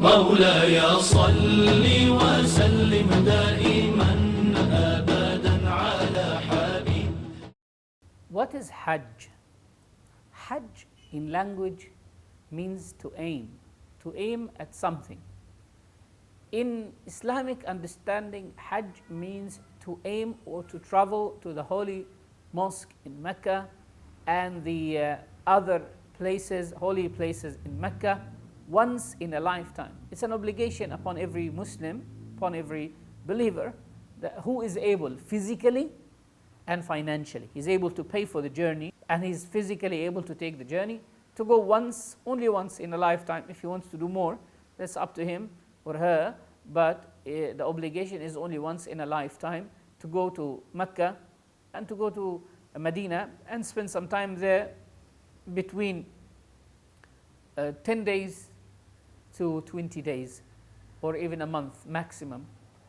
مولاي صل وسلم دائما أبدا على حبيب. What is Hajj? Hajj in language means to aim at something. In Islamic understanding, Hajj means to aim or to travel to the holy mosque in Mecca and the other places, holy places in Mecca, once in a lifetime. It's an obligation upon every Muslim, upon every believer, who is able physically and financially. He's able to pay for the journey, and he's physically able to take the journey, to go once, only once in a lifetime. If he wants to do more, that's up to him or her, but the obligation is only once in a lifetime to go to Mecca and to go to Medina and spend some time there between 10 days to 20 days, or even a month maximum,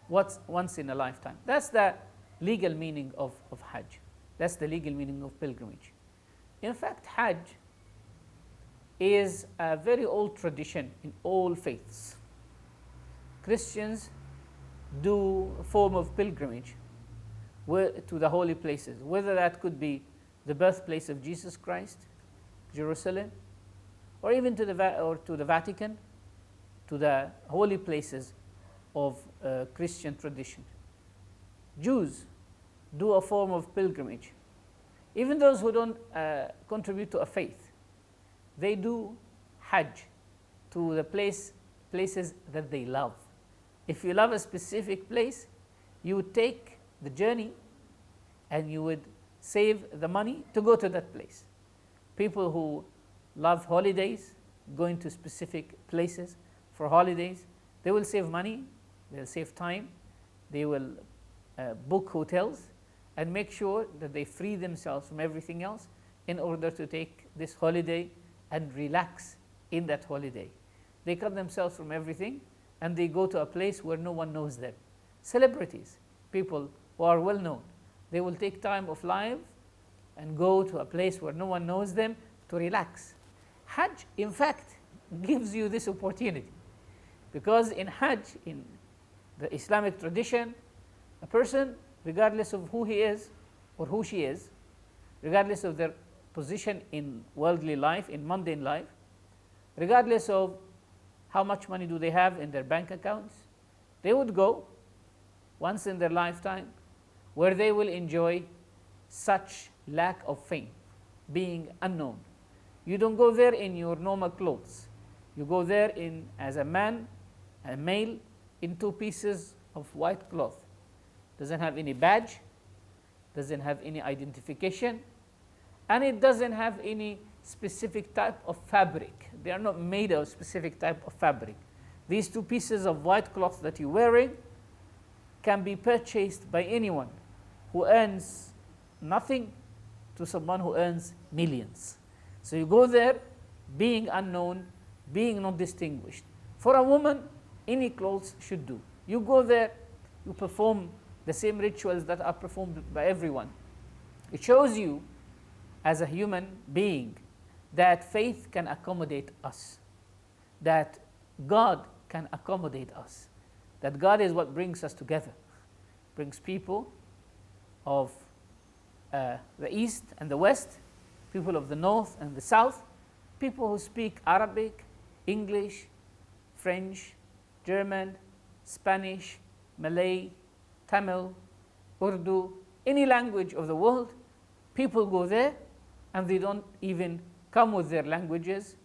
once in a lifetime. That's the legal meaning of Hajj. That's the legal meaning of pilgrimage. In fact, Hajj is a very old tradition in all faiths. Christians do a form of pilgrimage to the holy places, whether that could be the birthplace of Jesus Christ, Jerusalem, or even to the Vatican, to the holy places of Christian tradition. Jews do a form of pilgrimage. Even those who don't contribute to a faith, they do Hajj to the places that they love. If you love a specific place, you would take the journey and you would save the money to go to that place. People who love holidays, going to specific places for holidays, they will save money, they'll save time, they will book hotels and make sure that they free themselves from everything else in order to take this holiday and relax in that holiday. They cut themselves from everything and they go to a place where no one knows them. Celebrities, people who are well known, they will take time of life and go to a place where no one knows them to relax. Hajj, in fact, gives you this opportunity, because in Hajj, in the Islamic tradition, a person, regardless of who he is or who she is, regardless of their position in worldly life, in mundane life, regardless of how much money do they have in their bank accounts, they would go once in their lifetime where they will enjoy such lack of fame, being unknown. You don't go there in your normal clothes. You go there as a man, a male, in 2 pieces of white cloth. Doesn't have any badge, doesn't have any identification, and it doesn't have any specific type of fabric. They are not made of specific type of fabric. These 2 pieces of white cloth that you're wearing can be purchased by anyone who earns nothing to someone who earns millions. So you go there being unknown, being not distinguished. For a woman, any clothes should do. You go there, you perform the same rituals that are performed by everyone. It shows you, as a human being, that faith can accommodate us, that God can accommodate us, that God is what brings us together, brings people of the East and the West, people of the North and the South, people who speak Arabic, English, French, German, Spanish, Malay, Tamil, Urdu, any language of the world. People go there and they don't even come with their languages.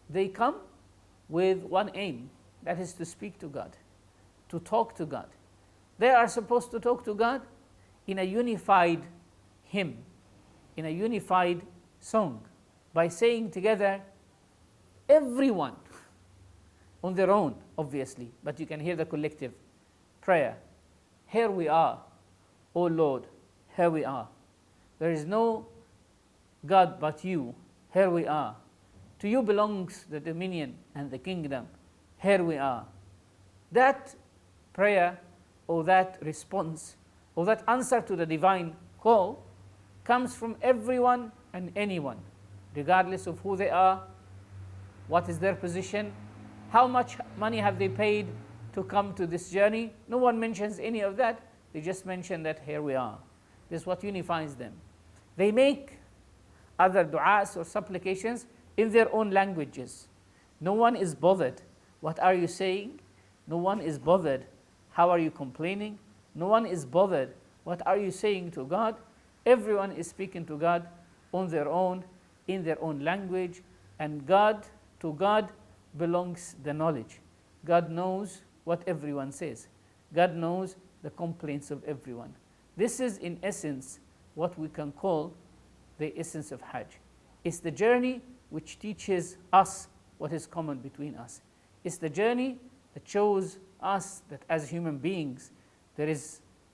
They come with one aim, that is to speak to God, to talk to God. They are supposed to talk to God in a unified hymn, in a unified song, by saying together, everyone on their own, obviously, but you can hear the collective prayer. Here we are, O Lord, here we are. There is no God but you, here we are. To you belongs the dominion and the kingdom, here we are. That prayer, or that response, or that answer to the divine call comes from everyone and anyone, regardless of who they are, what is their position, How much money have they paid to come to this journey? No one mentions any of that. They just mention that here we are. This is what unifies them. They make other du'as or supplications in their own languages. No one is bothered. What are you saying? No one is bothered. How are you complaining? No one is bothered. What are you saying to God? Everyone is speaking to God on their own, in their own language, and to God belongs the knowledge. God knows what everyone says. God knows the complaints of everyone. This is, in essence, what we can call the essence of Hajj. It's the journey which teaches us what is common between us. It's the journey that shows us that as human beings,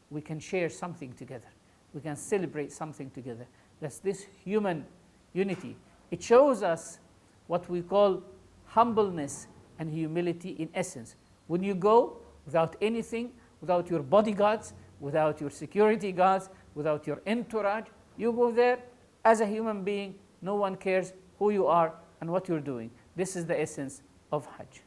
we can share something together. We can celebrate something together. That's this human unity. It shows us what we call humbleness and humility in essence. When you go without anything, without your bodyguards, without your security guards, without your entourage, you go there as a human being. No one cares who you are and what you're doing. This is the essence of Hajj.